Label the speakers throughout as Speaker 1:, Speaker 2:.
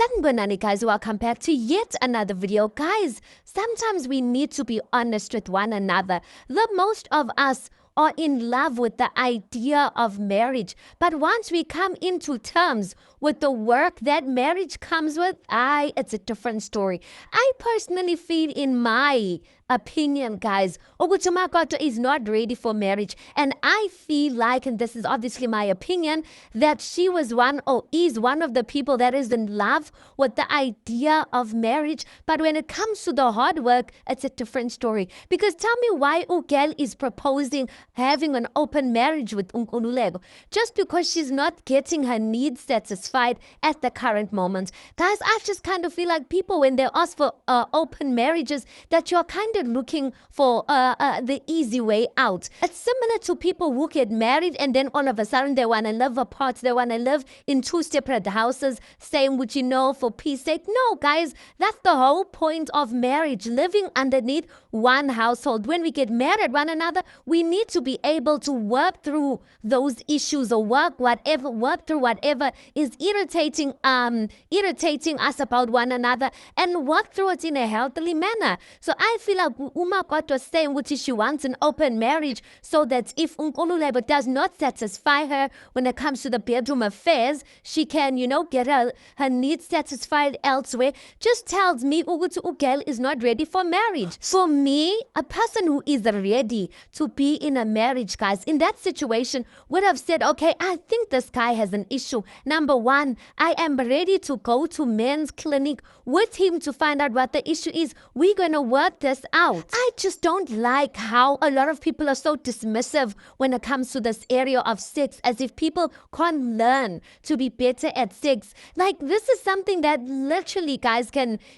Speaker 1: Sanibonani guys, welcome back to yet another video. Guys, sometimes we need to be honest with one another. The most of us are in love with the idea of marriage, but once we come into terms with the work that marriage comes with, it's a different story. I personally feel, in my opinion, guys, Makoto is not ready for marriage, and I feel like, and this is obviously my opinion, that she was one or is one of the people that is in love with the idea of marriage, but when it comes to the hard work, it's a different story. Because tell me why Ugel is proposing having an open marriage with Unkululeko, just because she's not getting her needs satisfied at the current moment. Guys, I just kind of feel like people, when they ask for open marriages, that you're kind of looking for the easy way out. It's similar to people who get married and then all of a sudden they want to live apart. They want to live in two separate houses, saying, would you know, for peace sake. No, guys, that's the whole point of marriage, living underneath one household. When we get mad at one another, we need to be able to work through those issues, or work through whatever is irritating us about one another, and work through it in a healthy manner. So I feel like Makoto was saying which she wants an open marriage, so that if Unkululeko does not satisfy her when it comes to the bedroom affairs, she can, get her needs satisfied elsewhere. Just tells me Ugel is not ready for marriage. For me, a person who is ready to be in a marriage, guys, in that situation would have said, okay, I think this guy has an issue. Number one, I am ready to go to men's clinic with him to find out what the issue is. We're going to work this out. I just don't like how a lot of people are so dismissive when it comes to this area of sex, as if people can't learn to be better at sex. Like, this is something that literally, guys,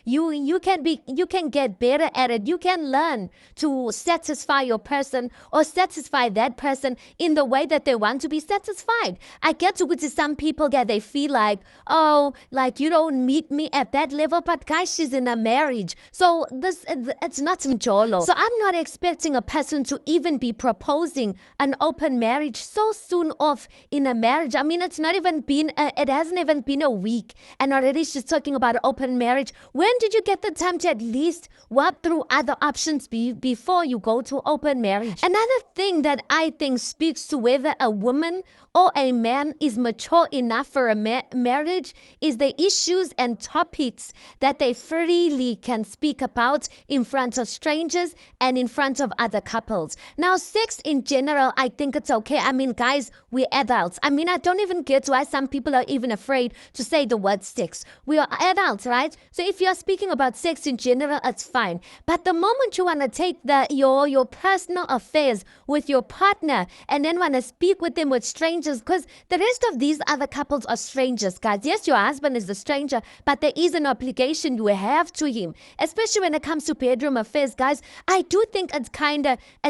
Speaker 1: you can get better at it. You can learn to satisfy your person or satisfy that person in the way that they want to be satisfied. I get to some people they feel like, oh, like, you don't meet me at that level, but guys, she's in a marriage, so it's not njolo. So I'm not expecting a person to even be proposing an open marriage so soon off in a marriage. I mean, it hasn't even been a week, and already she's talking about open marriage. When did you get the time to at least work through other options before you go to open marriage? Another thing that I think speaks to whether a woman or a man is mature enough for a marriage is the issues and topics that they freely can speak about in front of strangers and in front of other couples. Now, sex in general, I think it's okay. I mean, guys, we're adults. I mean, I don't even get why some people are even afraid to say the word sex. We are adults, right? So if you're speaking about sex in general, it's fine. But the moment you want to take your personal affairs with your partner and then want to speak with them with strangers, because the rest of these other couples are strangers, guys. Yes, your husband is a stranger, but there is an obligation you have to him, especially when it comes to bedroom affairs, guys. I do think it's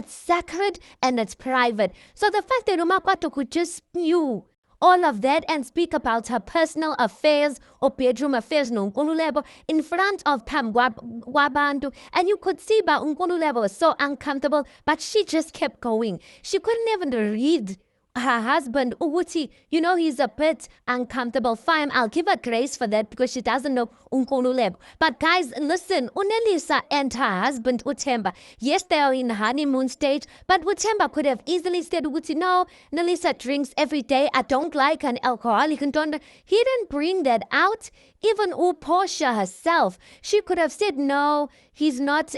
Speaker 1: sacred and it's private. So the fact that Makoto could just spew all of that and speak about her personal affairs or bedroom affairs noNkululeko in front of wabantu, and you could see that Unkululeko was so uncomfortable, but she just kept going. She couldn't even read her husband, Uguti, he's a bit uncomfortable. Fine, I'll give her grace for that because she doesn't know Unkululeko. But guys, listen, Unelisa and her husband, Utemba, yes, they are in honeymoon stage, but Utemba could have easily said, Uguti, no, Nelisa drinks every day. I don't like an alcoholic. And he didn't bring that out. Even Portia herself, she could have said, no, he's not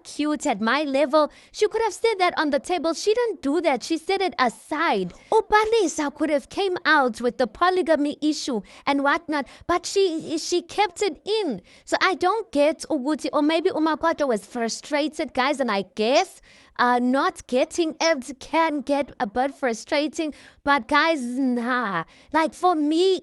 Speaker 1: cute at my level. She could have said that on the table. She didn't do that. She set it aside. Balisa could have came out with the polygamy issue and whatnot, but she kept it in. So I don't get Uguti, or maybe Makoto was frustrated, guys, and I guess not getting it can get a bit frustrating. But guys, nah. Like, for me,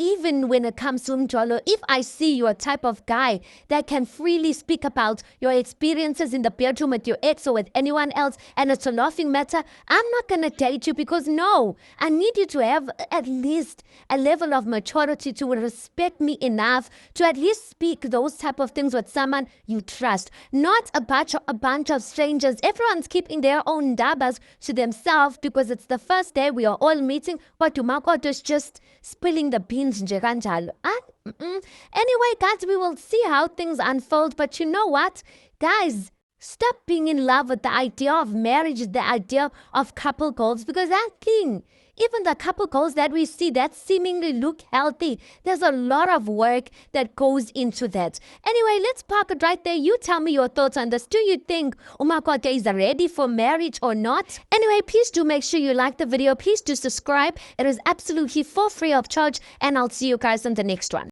Speaker 1: even when it comes to Mjolo, if I see you're a type of guy that can freely speak about your experiences in the bedroom with your ex or with anyone else, and it's a laughing matter, I'm not going to date you, because no, I need you to have at least a level of maturity to respect me enough to at least speak those type of things with someone you trust, not a bunch of strangers. Everyone's keeping their own dabas to themselves because it's the first day we are all meeting, but Makoto is just spilling the beans happens nje kanjalo. Anyway, guys, we will see how things unfold. But you know what? Guys, stop being in love with the idea of marriage, the idea of couple goals, because that thing, even the couple goals that we see that seemingly look healthy, there's a lot of work that goes into that. Anyway, let's park it right there. You tell me your thoughts on this. Do you think Makoto is ready for marriage or not? Anyway, please do make sure you like the video. Please do subscribe. It is absolutely for free of charge. And I'll see you guys in the next one.